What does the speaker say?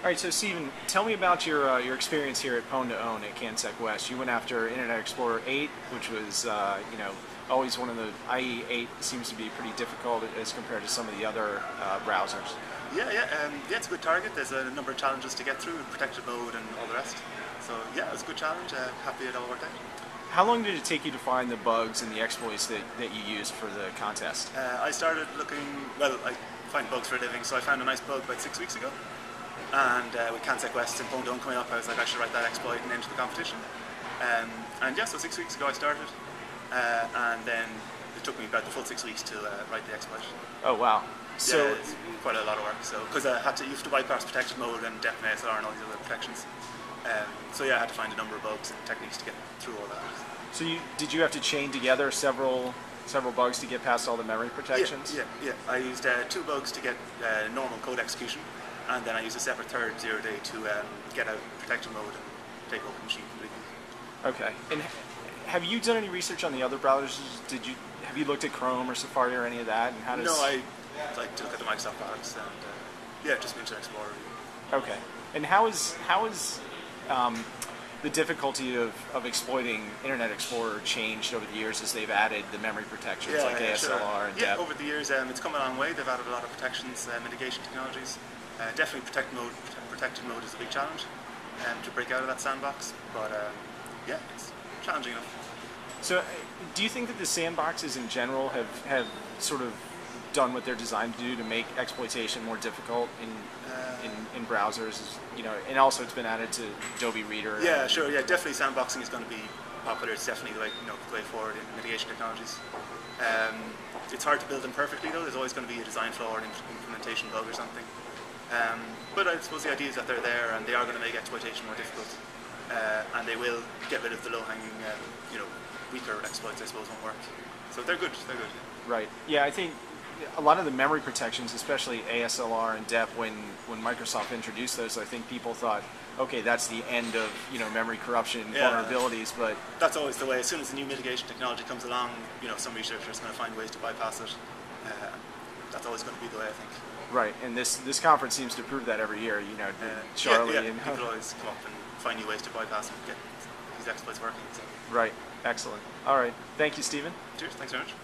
All right, so Stephen, tell me about your experience here at Pwn2Own at CanSecWest. You went after Internet Explorer 8, which was always one of the IE 8 seems to be pretty difficult as compared to some of the other browsers. Yeah, it's a good target. There's a number of challenges to get through, protected mode and all the rest. So yeah, it was a good challenge. Happy it all worked out. How long did it take you to find the bugs and the exploits that you used for the contest? I started looking, well, I find bugs for a living, so I found a nice bug about 6 weeks ago. And with CanSecWest and Pwn2Own coming up, I was like, I should write that exploit and enter the competition. And yeah, so 6 weeks ago I started, and then it took me about the full 6 weeks to write the exploit. Oh wow! So yeah, it's quite a lot of work. So because you have to bypass protected mode and def and ASLR and all these other protections. So yeah, I had to find a number of bugs and techniques to get through all that. So did you have to chain together several bugs to get past all the memory protections? Yeah. I used 2 bugs to get normal code execution, and then I used a separate third 0-day to get out protected mode and take over the machine completely. Okay. And have you done any research on the other browsers? Have you looked at Chrome or Safari or any of that? And how does... No, I like to look at the Microsoft products and yeah, just Internet Explorer. Okay. And how is the difficulty of exploiting Internet Explorer changed over the years as they've added the memory protections like ASLR and yeah, def? over the years it's come a long way. They've added a lot of protections, mitigation technologies. Definitely protected mode is a big challenge to break out of that sandbox, but yeah, it's challenging enough. So do you think that the sandboxes in general have sort of done what they're designed to do to make exploitation more difficult in browsers? You know, and also it's been added to Adobe Reader. Yeah, sure. Yeah, definitely sandboxing is going to be popular. It's definitely the way forward in mitigation technologies. It's hard to build them perfectly though. There's always going to be a design flaw or an implementation bug or something. But I suppose the idea is that they're there and they are going to make exploitation more difficult, and they will get rid of the low-hanging, weaker exploits, I suppose, won't work. So they're good. They're good. Right. Yeah, I think a lot of the memory protections, especially ASLR and def, when Microsoft introduced those, I think people thought, okay, that's the end of memory corruption vulnerabilities. But that's always the way. As soon as a new mitigation technology comes along, some researchers are going to find ways to bypass it. That's always going to be the way, I think. Right, and this conference seems to prove that every year. Charlie and people always come up and find new ways to bypass and get these exploits working. So. Right, excellent. All right, thank you, Stephen. Cheers. Thanks very much.